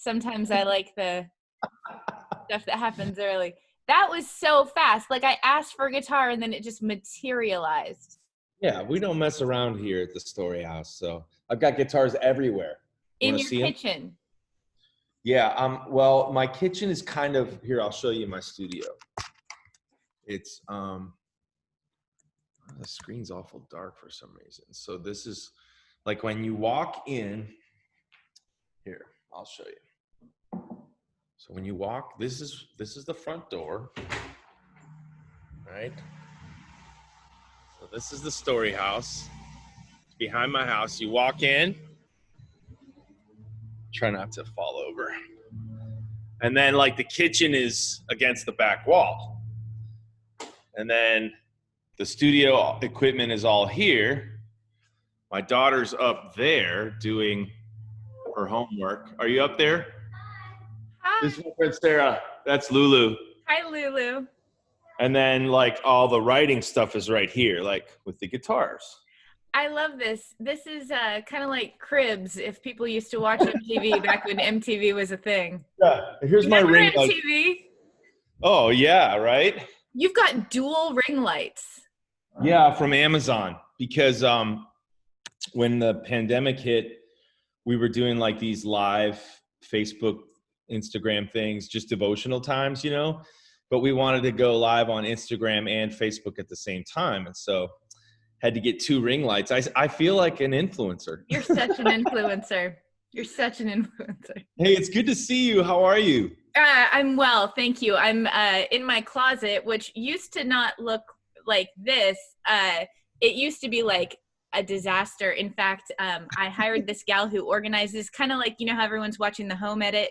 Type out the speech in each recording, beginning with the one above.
Sometimes I like the stuff that happens early. That was so fast. Like I asked for a guitar and then it just materialized. Yeah, we don't mess around here at the Storyhouse. So I've got guitars everywhere. You In want to your see them? kitchen. Yeah. Well, my kitchen is kind of here. I'll show you my studio. It's the screen's awful dark for some reason. So this is like when you walk in. Here, I'll show you. So when you walk, this is the front door, right? So this is the Storyhouse. It's behind my house. You walk in. Try not to fall over. And then like the kitchen is against the back wall. And then the studio equipment is all here. My daughter's up there doing her homework. Are you up there? Hi. This is my friend Sarah. That's Lulu. Hi, Lulu. And then like all the writing stuff is right here, like with the guitars. I love this. This is kind of like Cribs if people used to watch MTV back when MTV was a thing. Yeah, here's my ring light. MTV? Oh yeah, right? You've got dual ring lights. Yeah, from Amazon, because when the pandemic hit, we were doing like these live Facebook, Instagram things, just devotional times, you know, but we wanted to go live on Instagram and Facebook at the same time. And so had to get 2 ring lights. I feel like an influencer. You're such an influencer. You're such an influencer. Hey, it's good to see you. How are you? I'm well, thank you. I'm in my closet, which used to not look like this. It used to be like a disaster. In fact, I hired this gal who organizes, kind of like, you know how everyone's watching the home edit?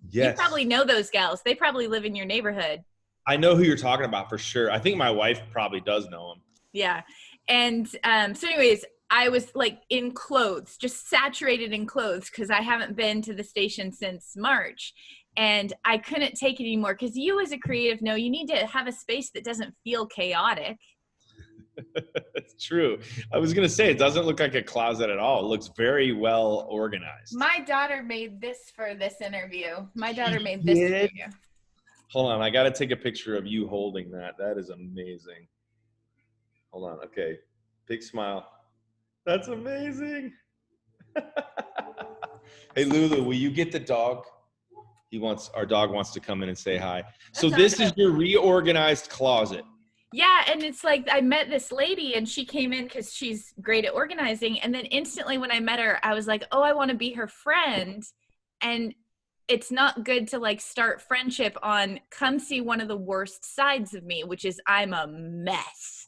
Yes. You probably know those gals. They probably live in your neighborhood. I know who you're talking about for sure. I think my wife probably does know them. Yeah. And so anyways, I was like in clothes, just saturated in clothes because I haven't been to the station since March. And I couldn't take it anymore because you as a creative know you need to have a space that doesn't feel chaotic. It's true. I was going to say, it doesn't look like a closet at all. It looks very well organized. My daughter made this for this interview. My daughter made this for you. Hold on. I got to take a picture of you holding that. That is amazing. Hold on. Okay. Big smile. That's amazing. Hey, Lulu, will you get the dog? Our dog wants to come in and say hi. So this is your reorganized closet. Yeah, and it's like I met this lady and she came in because she's great at organizing. And then instantly when I met her, I was like, oh, I want to be her friend. And it's not good to like start friendship on come see one of the worst sides of me, which is I'm a mess.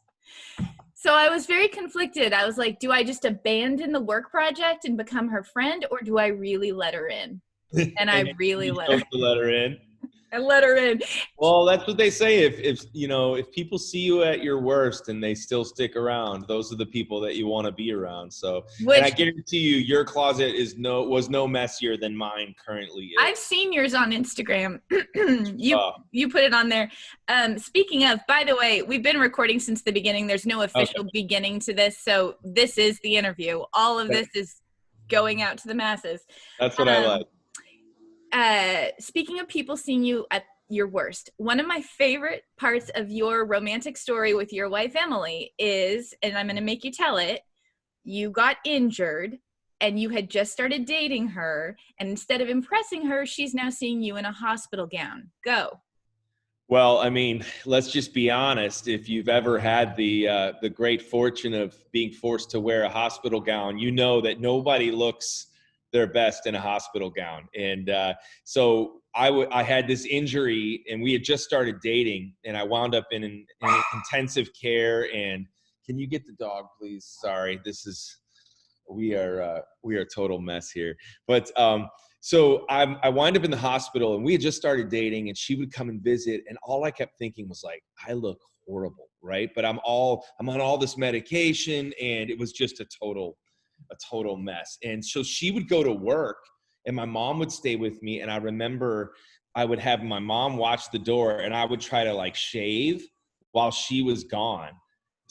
So I was very conflicted. I was like, do I just abandon the work project and become her friend, or do I really let her in? And I really let her in. I let her in. Well, that's what they say. If people see you at your worst and they still stick around, those are the people that you want to be around. So, and I guarantee you, your closet was no messier than mine currently is. I've seen yours on Instagram. You put it on there. Speaking of, by the way, we've been recording since the beginning. There's no official beginning to this, so this is the interview. All of this is going out to the masses. That's what I like. Speaking of people seeing you at your worst, one of my favorite parts of your romantic story with your wife, Emily, is, and I'm going to make you tell it, you got injured and you had just started dating her. And instead of impressing her, she's now seeing you in a hospital gown. Go. Well, I mean, let's just be honest. If you've ever had the great fortune of being forced to wear a hospital gown, you know that nobody looks their best in a hospital gown. And so I had this injury and we had just started dating and I wound up in intensive care. And can you get the dog, please? Sorry, we are a total mess here. But so I wind up in the hospital and we had just started dating and she would come and visit. And all I kept thinking was like, I look horrible, right? But I'm on all this medication and it was just a total mess. And so she would go to work and my mom would stay with me. And I remember I would have my mom watch the door and I would try to like shave while she was gone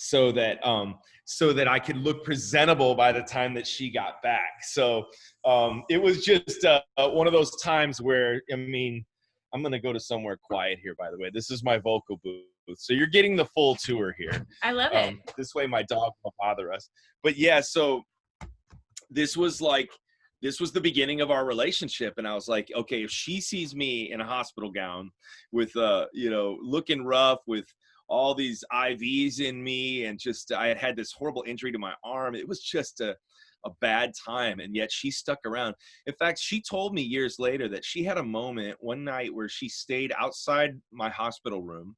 so that I could look presentable by the time that she got back. So it was just one of those times where, I mean, I'm going to go to somewhere quiet here, by the way. This is my vocal booth. So you're getting the full tour here. I love it. This way my dog won't bother us. But yeah, so this was the beginning of our relationship. And I was like, okay, if she sees me in a hospital gown with, looking rough with all these IVs in me, and just, I had this horrible injury to my arm. It was just a bad time. And yet she stuck around. In fact, she told me years later that she had a moment one night where she stayed outside my hospital room,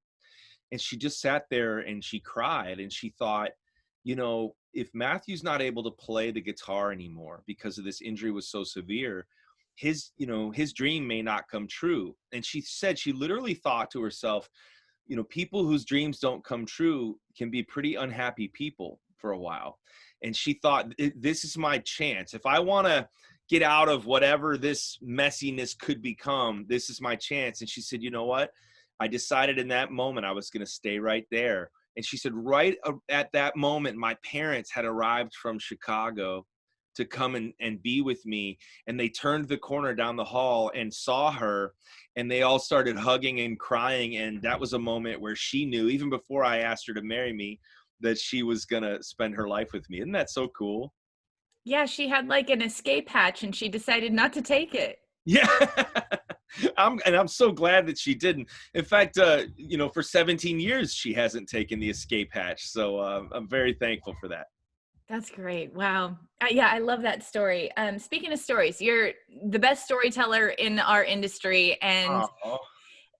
and she just sat there and she cried, and she thought, if Matthew's not able to play the guitar anymore because of this injury was so severe, his dream may not come true. And she said she literally thought to herself, people whose dreams don't come true can be pretty unhappy people for a while. And she thought, this is my chance. If I want to get out of whatever this messiness could become, this is my chance. And she said, you know what? I decided in that moment I was going to stay right there. And she said, right at that moment, my parents had arrived from Chicago to come and be with me. And they turned the corner down the hall and saw her, and they all started hugging and crying. And that was a moment where she knew, even before I asked her to marry me, that she was going to spend her life with me. Isn't that so cool? Yeah, she had like an escape hatch and she decided not to take it. Yeah. I'm so glad that she didn't. In fact, for 17 years, she hasn't taken the escape hatch. So I'm very thankful for that. That's great. Wow. Yeah, I love that story. Speaking of stories, you're the best storyteller in our industry, and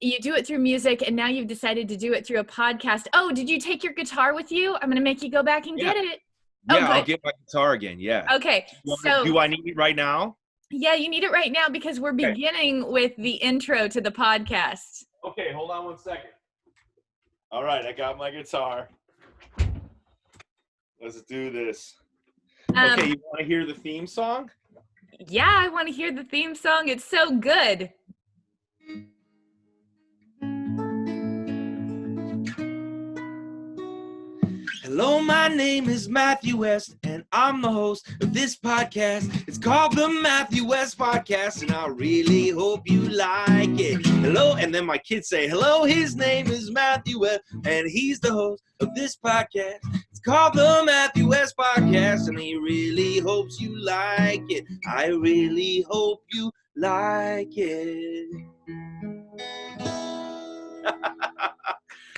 you do it through music, and now you've decided to do it through a podcast. Oh, did you take your guitar with you? I'm going to make you go back and get it. Yeah, I'll get my guitar again. Yeah. Okay. So do I need it right now? Yeah, you need it right now because we're beginning with the intro to the podcast. Okay, hold on one second. All right, I got my guitar. Let's do this. Okay, you want to hear the theme song? Yeah, I want to hear the theme song. It's so good. Hello, my name is Matthew West, and I'm the host of this podcast. It's called the Matthew West Podcast, and I really hope you like it. Hello, and then my kids say, hello, his name is Matthew West, and he's the host of this podcast. It's called the Matthew West Podcast, and he really hopes you like it. I really hope you like it.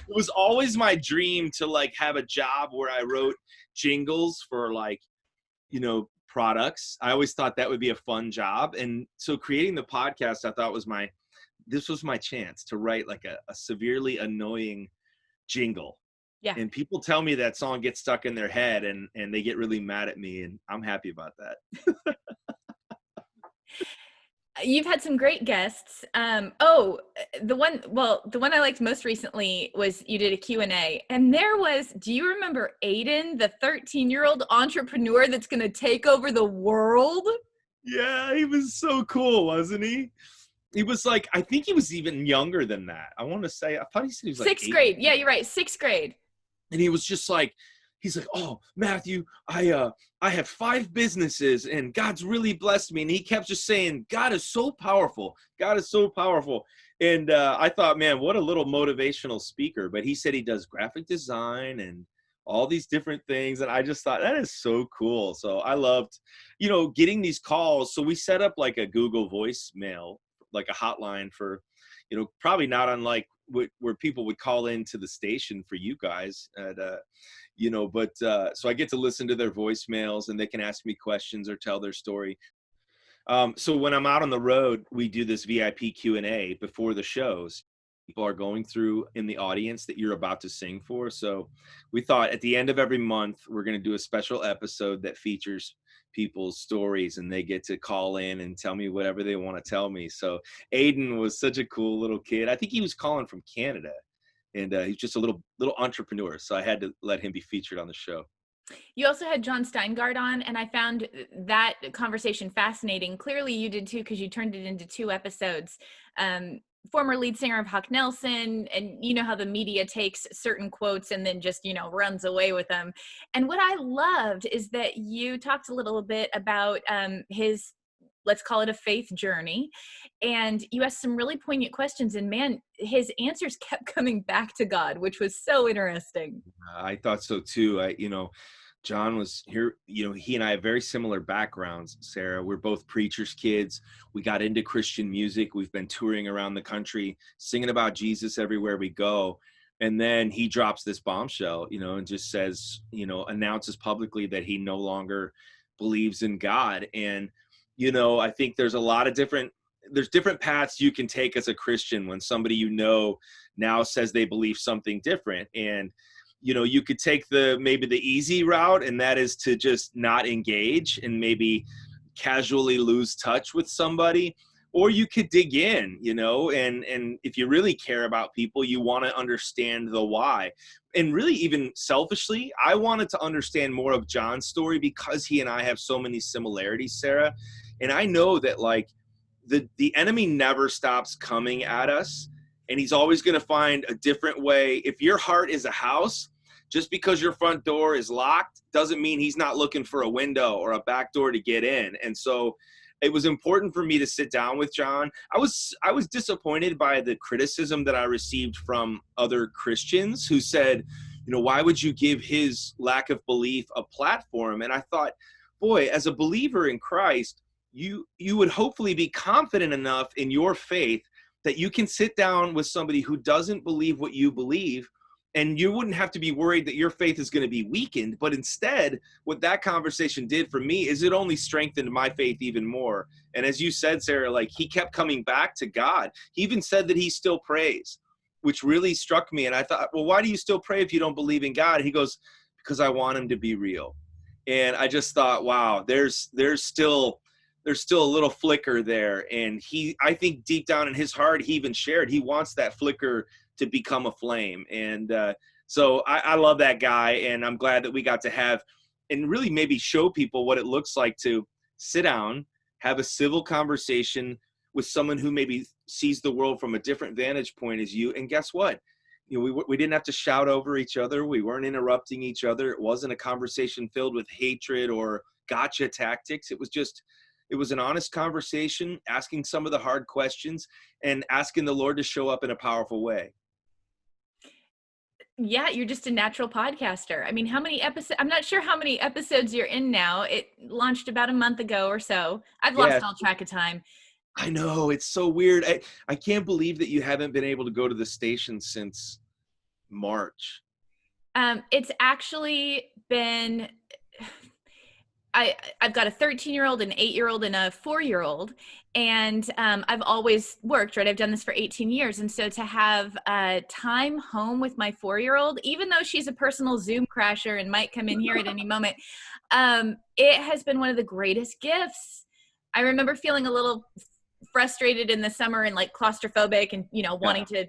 It was always my dream to have a job where I wrote jingles for products. I always thought that would be a fun job. And so creating the podcast, I thought this was my chance to write a severely annoying jingle. Yeah. And people tell me that song gets stuck in their head and they get really mad at me, and I'm happy about that. You've had some great guests. The one I liked most recently was you did a Q&A, and there was, do you remember Aiden, the 13-year-old entrepreneur that's going to take over the world? Yeah, he was so cool, wasn't he? He was I think he was even younger than that. I want to say, I thought he said he was sixth grade. Yeah, you're right. 6th grade. And he was just he's like, oh, Matthew, I have 5 businesses and God's really blessed me. And he kept just saying, God is so powerful. God is so powerful. And I thought, man, what a little motivational speaker. But he said he does graphic design and all these different things. And I just thought that is so cool. So I loved, getting these calls. So we set up a Google voicemail, a hotline for, probably not unlike where people would call into the station for you guys. And, so I get to listen to their voicemails, and they can ask me questions or tell their story. So when I'm out on the road, we do this VIP Q&A before the shows. People are going through in the audience that you're about to sing for. So we thought at the end of every month, we're going to do a special episode that features people's stories, and they get to call in and tell me whatever they want to tell me. So Aiden was such a cool little kid. I think he was calling from Canada, and he's just a little entrepreneur. So I had to let him be featured on the show. You also had John Steingard on, and I found that conversation fascinating. Clearly you did too, because you turned it into 2 episodes. former lead singer of Hawk Nelson, and you know how the media takes certain quotes and then just, you know, runs away with them. And what I loved is that you talked a little bit about his, let's call it a faith journey, and you asked some really poignant questions, and man, his answers kept coming back to God, which was so interesting. I thought so too. John was here, he and I have very similar backgrounds, Sarah. We're both preachers' kids. We got into Christian music. We've been touring around the country, singing about Jesus everywhere we go. And then he drops this bombshell, and just says, announces publicly that he no longer believes in God. And, I think there's a lot of there's different paths you can take as a Christian when somebody, now says they believe something different. And, you could take maybe the easy route, and that is to just not engage and maybe casually lose touch with somebody. Or you could dig in, and if you really care about people, you want to understand the why. And really, even selfishly, I wanted to understand more of John's story because he and I have so many similarities, Sarah. And I know that like the enemy never stops coming at us, and he's always going to find a different way. If your heart is a house, just because your front door is locked doesn't mean he's not looking for a window or a back door to get in. And so it was important for me to sit down with John. I was disappointed by the criticism that I received from other Christians who said, why would you give his lack of belief a platform? And I thought, boy, as a believer in Christ, you would hopefully be confident enough in your faith that you can sit down with somebody who doesn't believe what you believe, and you wouldn't have to be worried that your faith is going to be weakened. But instead, what that conversation did for me is it only strengthened my faith even more. And as you said, Sarah, like he kept coming back to God. He even said that he still prays, which really struck me. And I thought, well, why do you still pray if you don't believe in God? He goes, because I want him to be real. And I just thought, wow, there's still a little flicker there. And I think deep down in his heart, he even shared, he wants that flicker to become a flame. And so I love that guy. And I'm glad that we got to have and really maybe show people what it looks like to sit down, have a civil conversation with someone who maybe sees the world from a different vantage point as you. And guess what? We didn't have to shout over each other. We weren't interrupting each other. It wasn't a conversation filled with hatred or gotcha tactics. It was an honest conversation, asking some of the hard questions and asking the Lord to show up in a powerful way. Yeah, you're just a natural podcaster. I mean, how many episodes? I'm not sure how many episodes you're in now. It launched about a month ago or so. I've lost all track of time. I know, it's so weird. I can't believe that you haven't been able to go to the station since March. It's actually been, I've got a 13-year-old, an 8-year-old, and a 4-year-old. And I've always worked, right? I've done this for 18 years. And so to have time home with my 4-year-old, even though she's a personal Zoom crasher and might come in here at any moment, it has been one of the greatest gifts. I remember feeling a little frustrated in the summer and like claustrophobic and, wanting to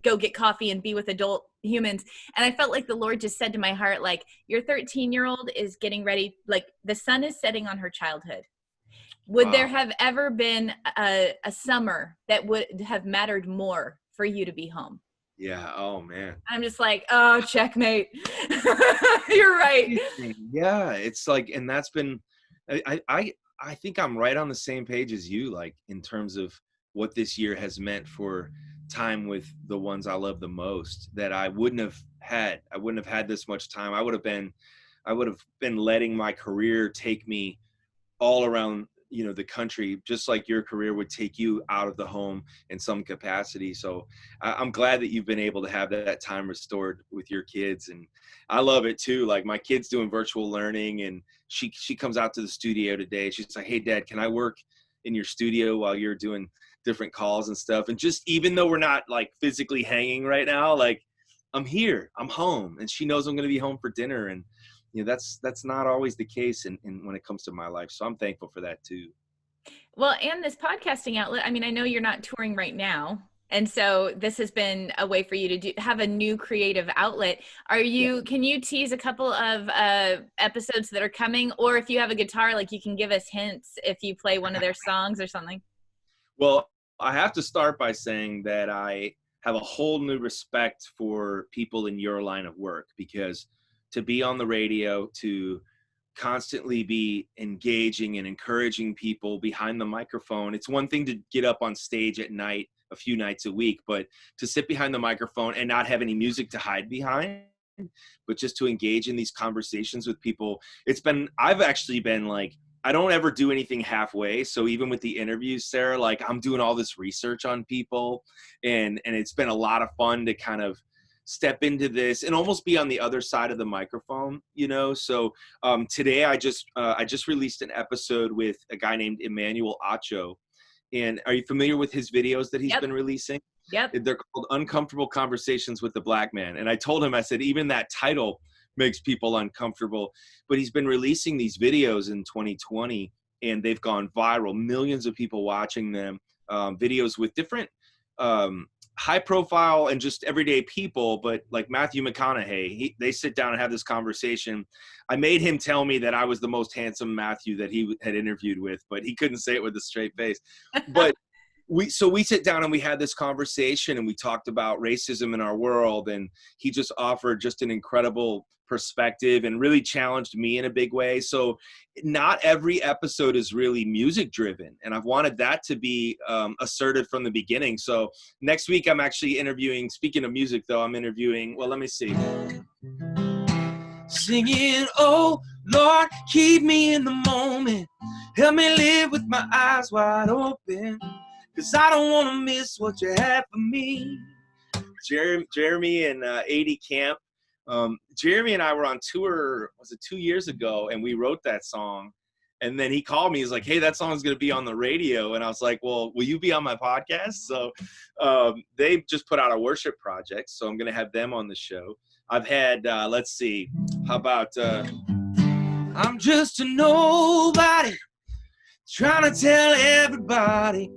go get coffee and be with adult humans. And I felt like the Lord just said to my heart, like, your 13-year-old is getting ready. Like the sun is setting on her childhood. Would there have ever been a summer that would have mattered more for you to be home? Yeah. Oh man. I'm just like, oh, checkmate. You're right. Yeah. It's like, and that's been, I think I'm right on the same page as you, like in terms of what this year has meant for time with the ones I love the most, that I wouldn't have had this much time. I would have been letting my career take me all around, the country, just like your career would take you out of the home in some capacity. So I'm glad that you've been able to have that time restored with your kids. And I love it too. Like my kid's doing virtual learning, and she comes out to the studio today. She's like, hey Dad, can I work in your studio while you're doing different calls and stuff? And just, even though we're not like physically hanging right now, like I'm here, I'm home, and she knows I'm going to be home for dinner. And that's not always the case in when it comes to my life. So I'm thankful for that too. Well, and this podcasting outlet, I mean, I know you're not touring right now. And so this has been a way for you to have a new creative outlet. Can you tease a couple of episodes that are coming? Or if you have a guitar, like you can give us hints if you play one of their songs or something. Well, I have to start by saying that I have a whole new respect for people in your line of work, because to be on the radio, to constantly be engaging and encouraging people behind the microphone. It's one thing to get up on stage at night, a few nights a week, but to sit behind the microphone and not have any music to hide behind, but just to engage in these conversations with people. I've actually been like, I don't ever do anything halfway. So even with the interviews, Sarah, like I'm doing all this research on people, and it's been a lot of fun to kind of step into this and almost be on the other side of the microphone, you know? So today I just released an episode with a guy named Emmanuel Acho. And are you familiar with his videos that he's Yep. been releasing? Yep. They're called Uncomfortable Conversations with the Black Man. And I told him, I said, even that title makes people uncomfortable. But he's been releasing these videos in 2020, and they've gone viral. Millions of people watching them. Videos with different high profile and just everyday people, but like Matthew McConaughey, they sit down and have this conversation. I made him tell me that I was the most handsome Matthew that he had interviewed with, but he couldn't say it with a straight face. But we sit down and we had this conversation, and we talked about racism in our world, and he just offered just an incredible perspective and really challenged me in a big way. So not every episode is really music driven, and I've wanted that to be asserted from the beginning. So next week I'm actually interviewing, speaking of music though, I'm interviewing, well, let me see, singing, oh Lord, keep me in the moment, help me live with my eyes wide open, 'cause I don't want to miss what you have for me. Jeremy and AD Camp. Jeremy and I were on tour, was it 2 years ago? And we wrote that song. And then he called me. He's like, hey, that song's going to be on the radio. And I was like, well, will you be on my podcast? So they just put out a worship project. So I'm going to have them on the show. I've had, let's see, how about I'm just a nobody trying to tell everybody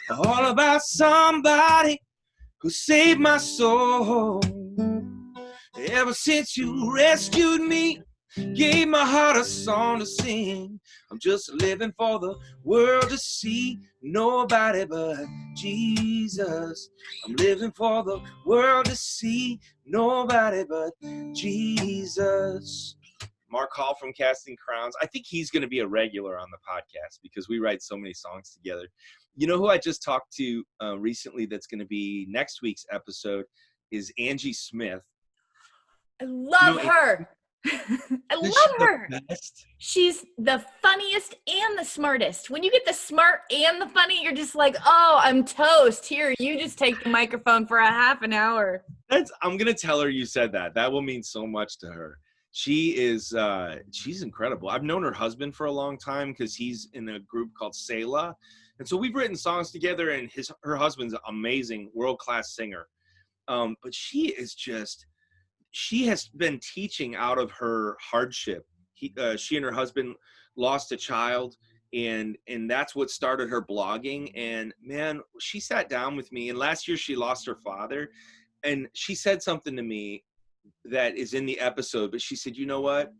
all about somebody who saved my soul. Ever since you rescued me, gave my heart a song to sing, I'm just living for the world to see, nobody but Jesus. I'm living for the world to see, nobody but Jesus. Mark Hall from Casting Crowns. I think he's going to be a regular on the podcast because we write so many songs together. You know who I just talked to recently that's going to be next week's episode is Angie Smith. I love her. I love her. She's the funniest and the smartest. When you get the smart and the funny, you're just like, oh, I'm toast. Here, you just take the microphone for a half an hour. I'm going to tell her you said that. That will mean so much to her. She's incredible. I've known her husband for a long time because he's in a group called Selah. And so we've written songs together, and her husband's an amazing world-class singer. But she has been teaching out of her hardship. She and her husband lost a child, and that's what started her blogging. And man, she sat down with me, and last year she lost her father, and she said something to me that is in the episode, but she said, you know what?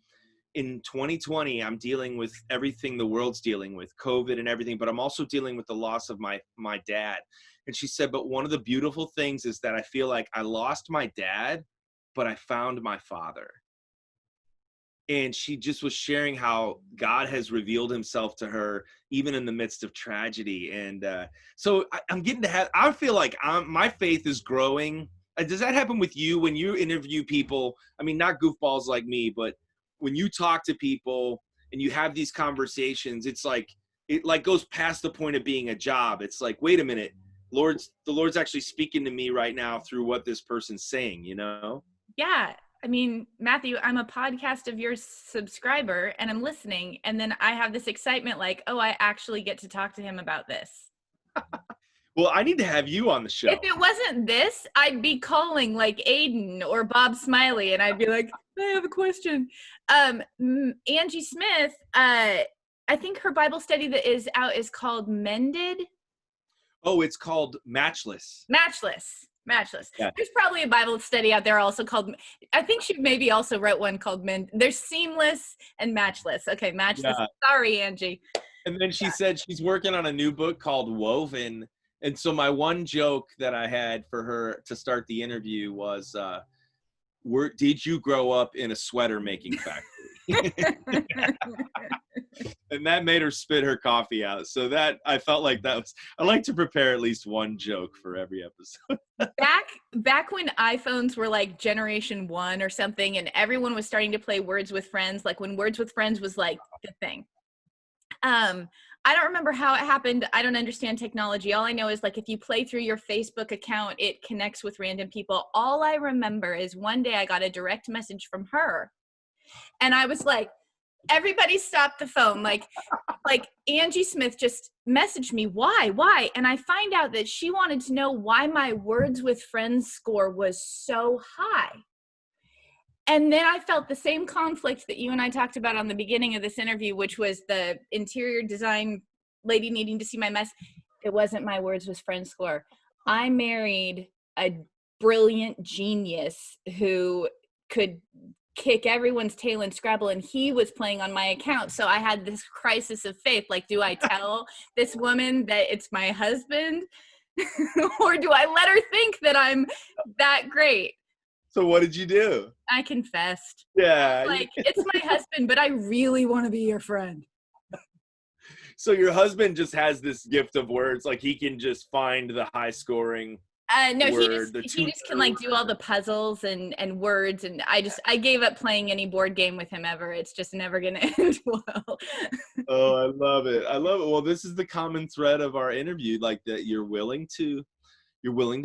In 2020, I'm dealing with everything the world's dealing with, COVID and everything, but I'm also dealing with the loss of my dad. And she said, but one of the beautiful things is that I feel like I lost my dad, but I found my father. And she just was sharing how God has revealed himself to her, even in the midst of tragedy. And so I'm getting to I feel like my faith is growing. Does that happen with you when you interview people? I mean, not goofballs like me, but when you talk to people and you have these conversations, it's like, it like goes past the point of being a job. It's like, wait a minute, the Lord's actually speaking to me right now through what this person's saying, you know? Yeah. I mean, Matthew, I'm a podcast of your subscriber and I'm listening. And then I have this excitement like, oh, I actually get to talk to him about this. Well, I need to have you on the show. If it wasn't this, I'd be calling like Aiden or Bob Smiley, and I'd be like, I have a question. Angie Smith, I think her Bible study that is out is called Mended. Oh, it's called Matchless. Matchless. Yeah. There's probably a Bible study out there also called, I think she maybe also wrote one called There's Seamless and Matchless. Okay, Matchless. Yeah. Sorry, Angie. And then she said she's working on a new book called Woven. And so my one joke that I had for her to start the interview was, did you grow up in a sweater making factory? And that made her spit her coffee out. So that, I felt like that was, I like to prepare at least one joke for every episode. Back when iPhones were like generation 1 or something, and everyone was starting to play Words with Friends, like when Words with Friends was like the thing. I don't remember how it happened. I don't understand technology. All I know is like if you play through your Facebook account, it connects with random people. All I remember is one day I got a direct message from her, and I was like, everybody stop the phone. Like Angie Smith just messaged me. Why? And I find out that she wanted to know why my Words with Friends score was so high. And then I felt the same conflict that you and I talked about on the beginning of this interview, which was the interior design lady needing to see my mess. It wasn't my Words with Friends score. I married a brilliant genius who could kick everyone's tail in Scrabble, and he was playing on my account. So I had this crisis of faith. Like, do I tell this woman that it's my husband or do I let her think that I'm that great? So what did you do? I confessed. Yeah. Like, it's my husband, but I really want to be your friend. So your husband just has this gift of words, like he can just find the high scoring No, word, he just can like do all the puzzles and words, and I gave up playing any board game with him ever. It's just never gonna end well. Oh, I love it. I love it. Well, this is the common thread of our interview, like that you're willing to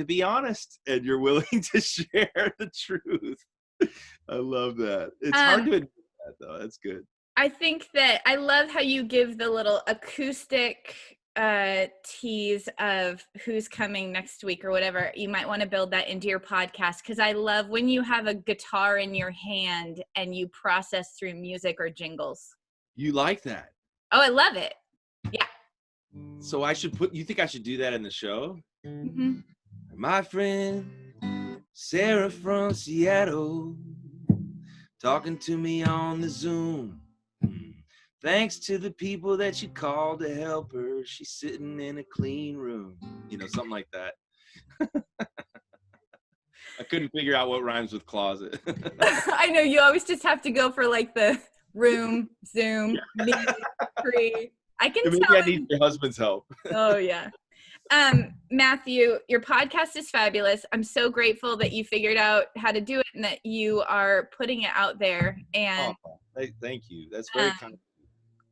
be honest and you're willing to share the truth. I love that. It's hard to admit that though. That's good. I think that I love how you give the little acoustic tease of who's coming next week or whatever. You might want to build that into your podcast, because I love when you have a guitar in your hand and you process through music or jingles. You like that? Oh, I love it. Yeah. So you think I should do that in the show? Mm-hmm. My friend Sarah from Seattle talking to me on the Zoom. Thanks to the people that she called to help her. She's sitting in a clean room. You know, something like that. I couldn't figure out what rhymes with closet. I know, you always just have to go for like the room, Zoom, me, free. I can Maybe tell. I need your husband's help. Oh, yeah. Matthew, your podcast is fabulous. I'm so grateful that you figured out how to do it and that you are putting it out there. And thank you. That's very kind.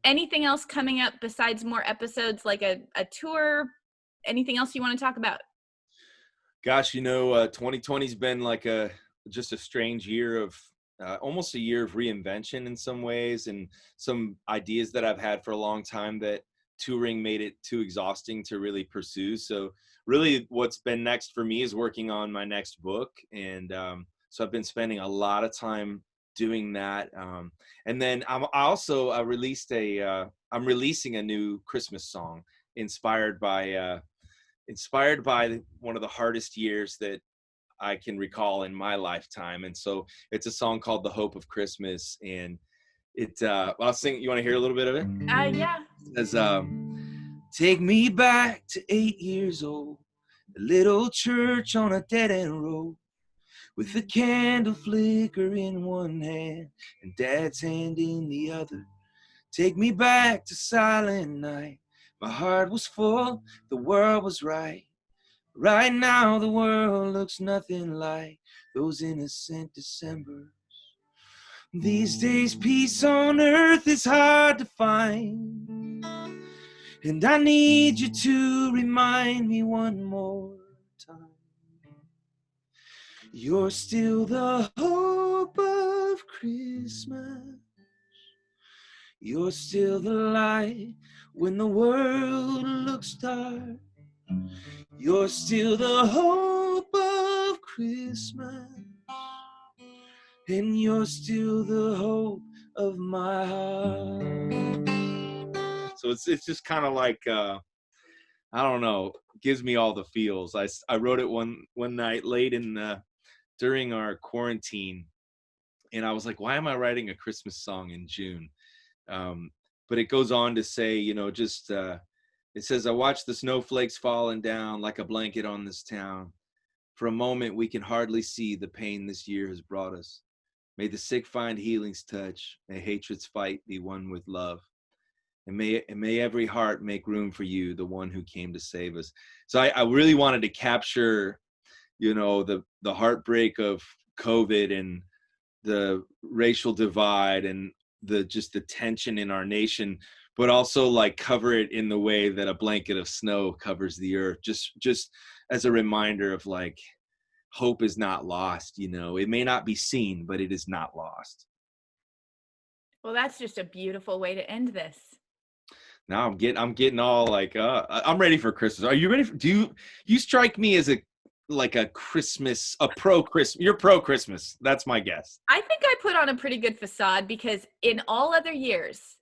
Anything else coming up besides more episodes, like a tour? Anything else you want to talk about? Gosh, 2020's been like just a strange year of almost a year of reinvention in some ways, and some ideas that I've had for a long time that touring made it too exhausting to really pursue. So really what's been next for me is working on my next book. And so I've been spending a lot of time doing that. And then I'm releasing a new Christmas song inspired by one of the hardest years that I can recall in my lifetime. And so it's a song called The Hope of Christmas. And I'll sing. You want to hear a little bit of it? Yeah. It says, take me back to 8 years old, a little church on a dead-end road, with a candle flicker in one hand and Dad's hand in the other. Take me back to silent night. My heart was full, the world was right. Right now the world looks nothing like those innocent Decembers. These days peace on earth is hard to find, and I need you to remind me one more time. You're still the hope of Christmas. You're still the light when the world looks dark. You're still the hope of Christmas. And you're still the hope of my heart. So it's just kind of like, I don't know, gives me all the feels. I wrote it one night late during our quarantine. And I was like, why am I writing a Christmas song in June? But it goes on to say, It says, I watch the snowflakes falling down like a blanket on this town. For a moment, we can hardly see the pain this year has brought us. May the sick find healing's touch. May hatred's fight be won with love. And may every heart make room for you, the one who came to save us. So I really wanted to capture, the heartbreak of COVID and the racial divide and the tension in our nation, but also like cover it in the way that a blanket of snow covers the earth, just as a reminder of like, hope is not lost. It may not be seen, but it is not lost. Well, that's just a beautiful way to end this. Now I'm getting all like, I'm ready for Christmas. Are you ready you strike me as a pro-Christmas, you're pro-Christmas. That's my guess. I think I put on a pretty good facade because in all other years,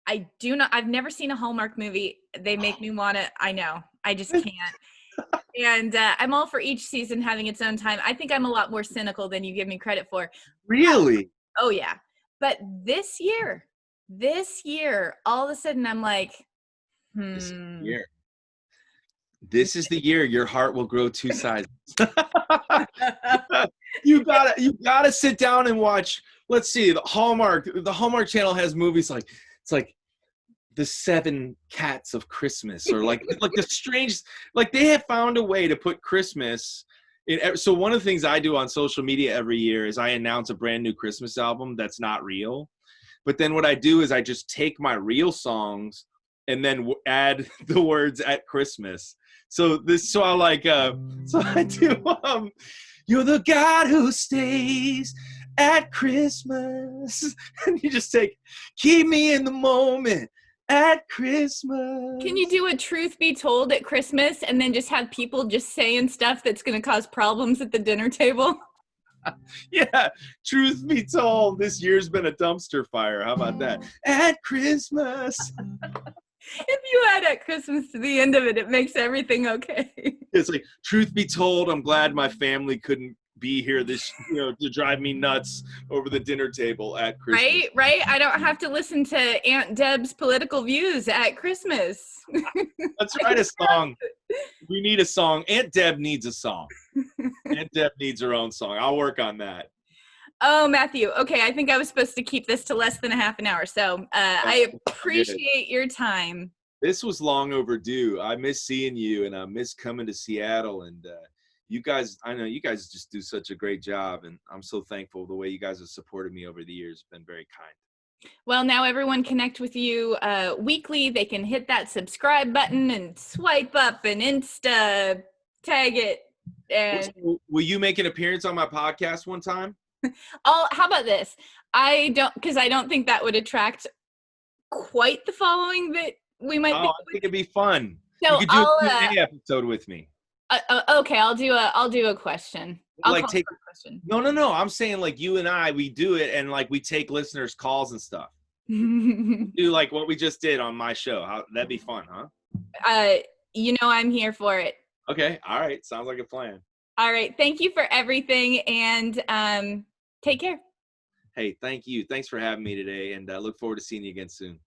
I've never seen a Hallmark movie. They make me want to, I know, I just can't. And I'm all for each season having its own time. I think I'm a lot more cynical than you give me credit for. Really? Oh yeah. But this year, all of a sudden I'm like, This is the year your heart will grow 2 sizes. You gotta sit down and watch. Let's see, the Hallmark Channel has movies like, it's like The 7 Cats of Christmas, or like the strange, like they have found a way to put Christmas in. So one of the things I do on social media every year is I announce a brand new Christmas album that's not real. But then what I do is I just take my real songs and then add the words at Christmas. So I do, you're the God who stays at Christmas. And you just keep me in the moment at Christmas. Can you do a truth be told at Christmas and then just have people just saying stuff that's going to cause problems at the dinner table? Yeah, truth be told, this year's been a dumpster fire. How about that? At Christmas. If you add at Christmas to the end of it, it makes everything okay. It's like, truth be told, I'm glad my family couldn't be here to drive me nuts over the dinner table at Christmas. Right? I don't have to listen to Aunt Deb's political views at Christmas. Let's write a song. We need a song. Aunt Deb needs a song. Aunt Deb needs her own song. I'll work on that. Oh, Matthew. Okay, I think I was supposed to keep this to less than a half an hour. So I appreciate your time. This was long overdue. I miss seeing you, and I miss coming to Seattle. And you guys, I know you guys just do such a great job, and I'm so thankful the way you guys have supported me over the years. Been very kind. Well, now everyone connect with you weekly. They can hit that subscribe button and swipe up and Insta tag it. And will you make an appearance on my podcast one time? How about this? Because I don't think that would attract quite the following that we might. I think it'd be fun. So you could do a Q&A episode with me. Okay, I'll do a question. A question. No. I'm saying like you and I, we do it and like we take listeners' calls and stuff. Do like what we just did on my show. That'd be fun, huh? I'm here for it. Okay. All right. Sounds like a plan. All right. Thank you for everything, and take care. Hey, thank you. Thanks for having me today, and I look forward to seeing you again soon.